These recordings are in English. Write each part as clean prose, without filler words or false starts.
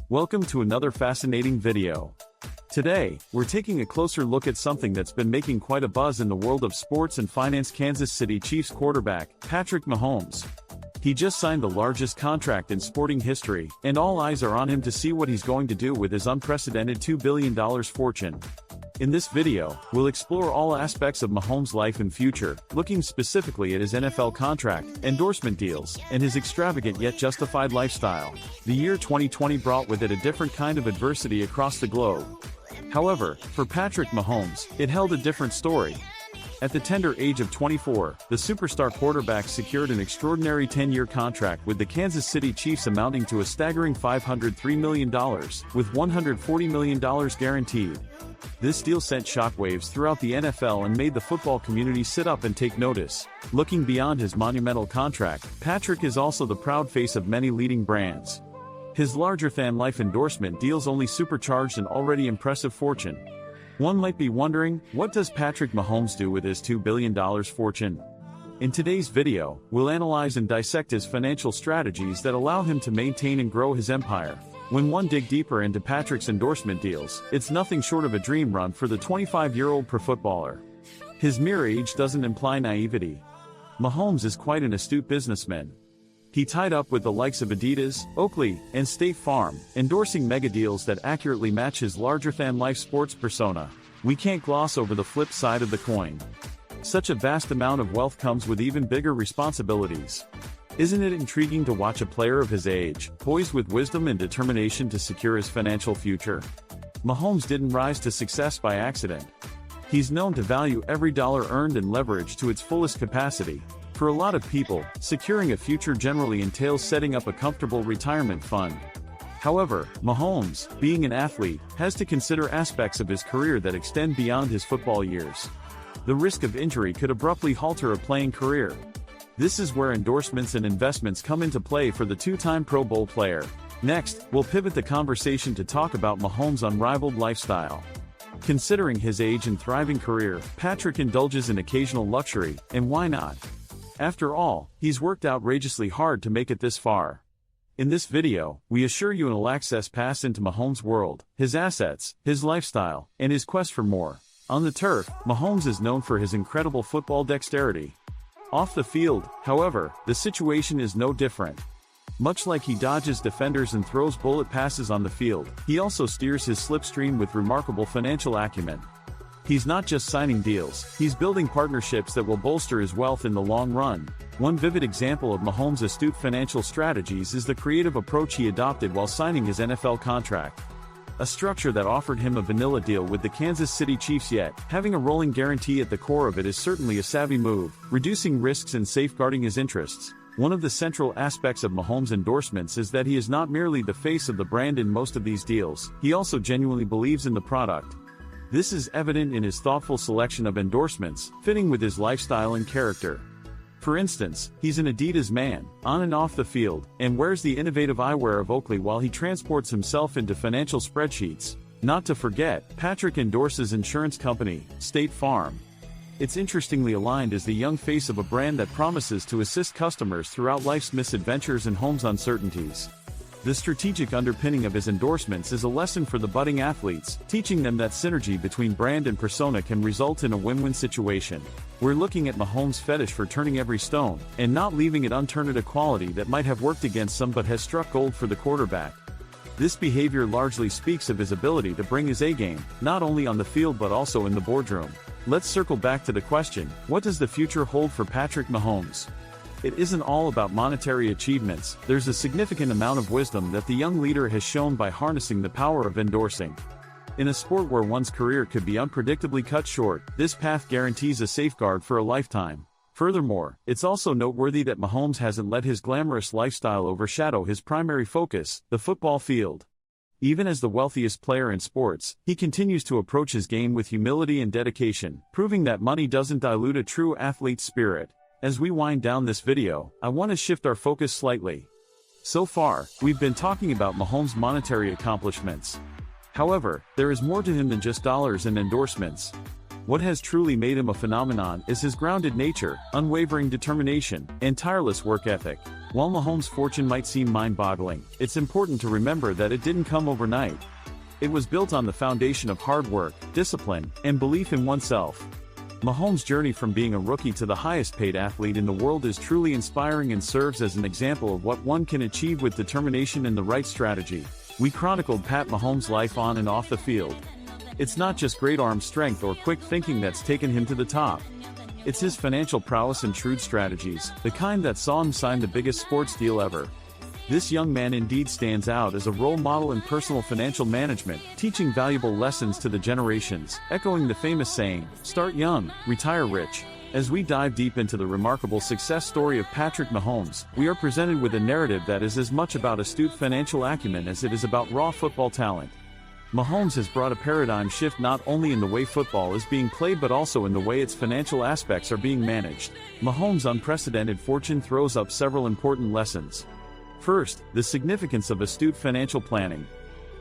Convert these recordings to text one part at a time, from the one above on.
Welcome to another fascinating video. Today, we're taking a closer look at something that's been making quite a buzz in the world of sports and finance: Kansas City Chiefs quarterback, Patrick Mahomes. He just signed the largest contract in sporting history, and all eyes are on him to see what he's going to do with his unprecedented $2 billion fortune. In this video, we'll explore all aspects of Mahomes' life and future, looking specifically at his NFL contract, endorsement deals, and his extravagant yet justified lifestyle. The year 2020 brought with it a different kind of adversity across the globe. However, for Patrick Mahomes, it held a different story. At the tender age of 24, the superstar quarterback secured an extraordinary 10-year contract with the Kansas City Chiefs amounting to a staggering $503 million, with $140 million guaranteed. This deal sent shockwaves throughout the NFL and made the football community sit up and take notice. Looking beyond his monumental contract, Patrick is also the proud face of many leading brands. His larger-than-life endorsement deals only supercharged an already impressive fortune. One might be wondering, what does Patrick Mahomes do with his $2 billion fortune? In today's video, we'll analyze and dissect his financial strategies that allow him to maintain and grow his empire. When one dig deeper into Patrick's endorsement deals, it's nothing short of a dream run for the 25-year-old pro footballer. His mere age doesn't imply naivety. Mahomes is quite an astute businessman. He tied up with the likes of Adidas, Oakley, and State Farm, endorsing mega deals that accurately match his larger-than-life sports persona. We can't gloss over the flip side of the coin. Such a vast amount of wealth comes with even bigger responsibilities. Isn't it intriguing to watch a player of his age, poised with wisdom and determination to secure his financial future? Mahomes didn't rise to success by accident. He's known to value every dollar earned and leveraged to its fullest capacity. For a lot of people, securing a future generally entails setting up a comfortable retirement fund. However, Mahomes, being an athlete, has to consider aspects of his career that extend beyond his football years. The risk of injury could abruptly halter a playing career. This is where endorsements and investments come into play for the two-time Pro Bowl player. Next, we'll pivot the conversation to talk about Mahomes' unrivaled lifestyle. Considering his age and thriving career, Patrick indulges in occasional luxury, and why not? After all, he's worked outrageously hard to make it this far. In this video, we assure you an all-access pass into Mahomes' world, his assets, his lifestyle, and his quest for more. On the turf, Mahomes is known for his incredible football dexterity. Off the field, however, the situation is no different. Much like he dodges defenders and throws bullet passes on the field, he also steers his slipstream with remarkable financial acumen. He's not just signing deals, he's building partnerships that will bolster his wealth in the long run. One vivid example of Mahomes' astute financial strategies is the creative approach he adopted while signing his NFL contract. A structure that offered him a vanilla deal with the Kansas City Chiefs, yet having a rolling guarantee at the core of it is certainly a savvy move, reducing risks and safeguarding his interests. One of the central aspects of Mahomes' endorsements is that he is not merely the face of the brand in most of these deals, he also genuinely believes in the product. This is evident in his thoughtful selection of endorsements, fitting with his lifestyle and character. For instance, he's an Adidas man, on and off the field, and wears the innovative eyewear of Oakley while he transports himself into financial spreadsheets. Not to forget, Patrick endorses insurance company, State Farm. It's interestingly aligned as the young face of a brand that promises to assist customers throughout life's misadventures and home's uncertainties. The strategic underpinning of his endorsements is a lesson for the budding athletes, teaching them that synergy between brand and persona can result in a win-win situation. We're looking at Mahomes' fetish for turning every stone, and not leaving it unturned, a quality that might have worked against some but has struck gold for the quarterback. This behavior largely speaks of his ability to bring his A-game, not only on the field but also in the boardroom. Let's circle back to the question, what does the future hold for Patrick Mahomes? It isn't all about monetary achievements, there's a significant amount of wisdom that the young leader has shown by harnessing the power of endorsing. In a sport where one's career could be unpredictably cut short, this path guarantees a safeguard for a lifetime. Furthermore, it's also noteworthy that Mahomes hasn't let his glamorous lifestyle overshadow his primary focus, the football field. Even as the wealthiest player in sports, he continues to approach his game with humility and dedication, proving that money doesn't dilute a true athlete's spirit. As we wind down this video, I want to shift our focus slightly. So far, we've been talking about Mahomes' monetary accomplishments. However, there is more to him than just dollars and endorsements. What has truly made him a phenomenon is his grounded nature, unwavering determination, and tireless work ethic. While Mahomes' fortune might seem mind-boggling, it's important to remember that it didn't come overnight. It was built on the foundation of hard work, discipline, and belief in oneself. Mahomes' journey from being a rookie to the highest-paid athlete in the world is truly inspiring and serves as an example of what one can achieve with determination and the right strategy. We chronicled Pat Mahomes' life on and off the field. It's not just great arm strength or quick thinking that's taken him to the top. It's his financial prowess and shrewd strategies, the kind that saw him sign the biggest sports deal ever. This young man indeed stands out as a role model in personal financial management, teaching valuable lessons to the generations, echoing the famous saying, "Start young, retire rich." As we dive deep into the remarkable success story of Patrick Mahomes, we are presented with a narrative that is as much about astute financial acumen as it is about raw football talent. Mahomes has brought a paradigm shift not only in the way football is being played but also in the way its financial aspects are being managed. Mahomes' unprecedented fortune throws up several important lessons. First, the significance of astute financial planning.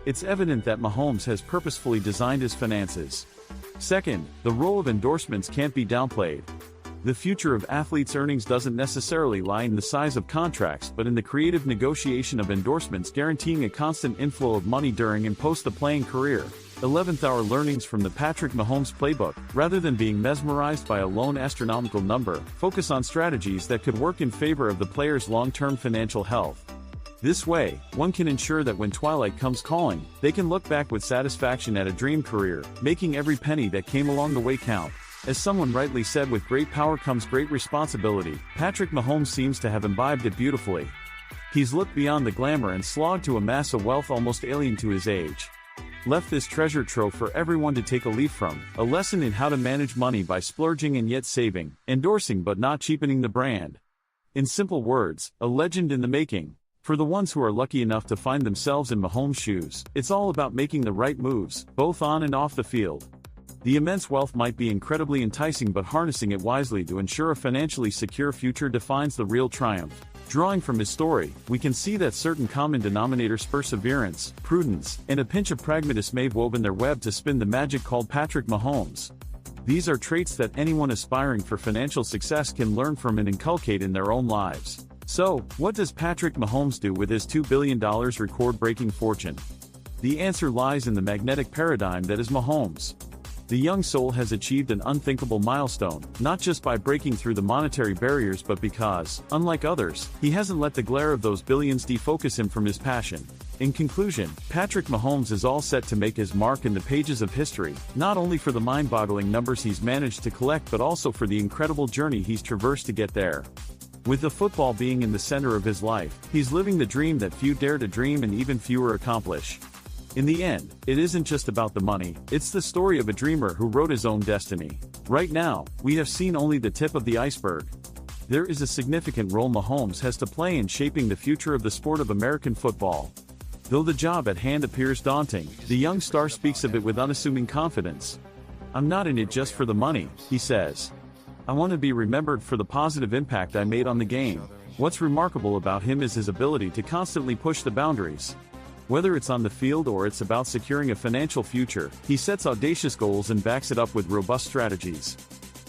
It's evident that Mahomes has purposefully designed his finances. Second, the role of endorsements can't be downplayed. The future of athletes' earnings doesn't necessarily lie in the size of contracts but in the creative negotiation of endorsements guaranteeing a constant inflow of money during and post the playing career. 11th hour learnings from the Patrick Mahomes playbook. Rather than being mesmerized by a lone astronomical number, focus on strategies that could work in favor of the player's long-term financial health. This way, one can ensure that when twilight comes calling, they can look back with satisfaction at a dream career, making every penny that came along the way count. As someone rightly said, with great power comes great responsibility. Patrick Mahomes seems to have imbibed it beautifully. He's looked beyond the glamour and slogged to amass a wealth almost alien to his age. Left this treasure trove for everyone to take a leaf from, a lesson in how to manage money by splurging and yet saving, endorsing but not cheapening the brand. In simple words, a legend in the making. For the ones who are lucky enough to find themselves in Mahomes' shoes, it's all about making the right moves, both on and off the field. The immense wealth might be incredibly enticing, but harnessing it wisely to ensure a financially secure future defines the real triumph. Drawing from his story, we can see that certain common denominators: perseverance, prudence, and a pinch of pragmatism may have woven their web to spin the magic called Patrick Mahomes. These are traits that anyone aspiring for financial success can learn from and inculcate in their own lives. So, what does Patrick Mahomes do with his $2 billion record-breaking fortune? The answer lies in the magnetic paradigm that is Mahomes. The young soul has achieved an unthinkable milestone, not just by breaking through the monetary barriers but because, unlike others, he hasn't let the glare of those billions defocus him from his passion. In conclusion, Patrick Mahomes is all set to make his mark in the pages of history, not only for the mind-boggling numbers he's managed to collect but also for the incredible journey he's traversed to get there. With the football being in the center of his life, he's living the dream that few dare to dream and even fewer accomplish. In the end, it isn't just about the money, it's the story of a dreamer who wrote his own destiny. Right now, we have seen only the tip of the iceberg. There is a significant role Mahomes has to play in shaping the future of the sport of American football. Though the job at hand appears daunting, the young star speaks of it with unassuming confidence. "I'm not in it just for the money," he says. "I want to be remembered for the positive impact I made on the game." What's remarkable about him is his ability to constantly push the boundaries. Whether it's on the field or it's about securing a financial future, he sets audacious goals and backs it up with robust strategies.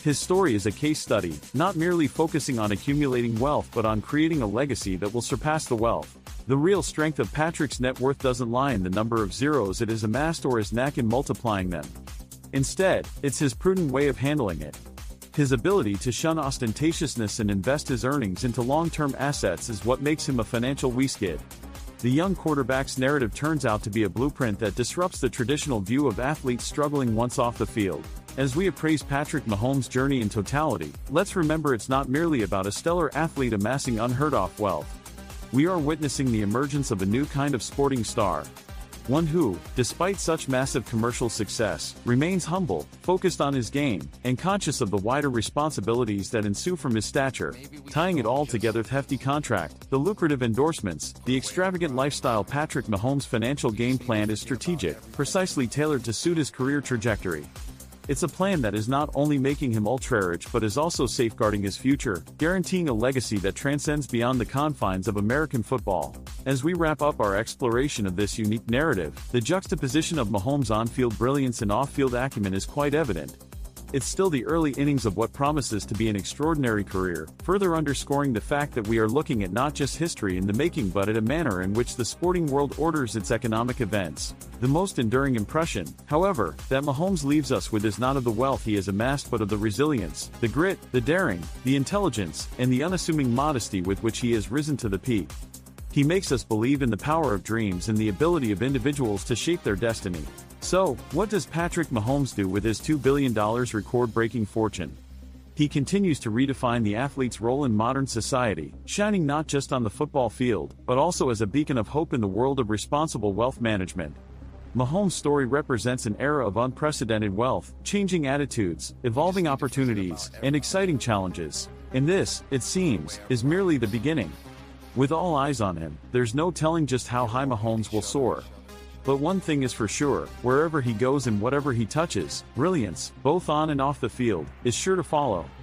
His story is a case study, not merely focusing on accumulating wealth but on creating a legacy that will surpass the wealth. The real strength of Patrick's net worth doesn't lie in the number of zeros it has amassed or his knack in multiplying them. Instead, it's his prudent way of handling it. His ability to shun ostentatiousness and invest his earnings into long-term assets is what makes him a financial whiz-kid. The young quarterback's narrative turns out to be a blueprint that disrupts the traditional view of athletes struggling once off the field. As we appraise Patrick Mahomes' journey in totality, let's remember it's not merely about a stellar athlete amassing unheard-of wealth. We are witnessing the emergence of a new kind of sporting star. One who, despite such massive commercial success, remains humble, focused on his game, and conscious of the wider responsibilities that ensue from his stature. Tying it all together: the hefty contract, the lucrative endorsements, the extravagant lifestyle. Patrick Mahomes' financial game plan is strategic, precisely tailored to suit his career trajectory. It's a plan that is not only making him ultra-rich but is also safeguarding his future, guaranteeing a legacy that transcends beyond the confines of American football. As we wrap up our exploration of this unique narrative, the juxtaposition of Mahomes' on-field brilliance and off-field acumen is quite evident. it's still the early innings of what promises to be an extraordinary career, further underscoring the fact that we are looking at not just history in the making but at a manner in which the sporting world orders its economic events. The most enduring impression, however, that Mahomes leaves us with is not of the wealth he has amassed but of the resilience, the grit, the daring, the intelligence, and the unassuming modesty with which he has risen to the peak. He makes us believe in the power of dreams and the ability of individuals to shape their destiny. So, what does Patrick Mahomes do with his $2 billion record-breaking fortune? He continues to redefine the athlete's role in modern society, shining not just on the football field, but also as a beacon of hope in the world of responsible wealth management. Mahomes' story represents an era of unprecedented wealth, changing attitudes, evolving opportunities, and exciting challenges. And this, it seems, is merely the beginning. With all eyes on him, there's no telling just how high Mahomes will soar. But one thing is for sure, wherever he goes and whatever he touches, brilliance, both on and off the field, is sure to follow.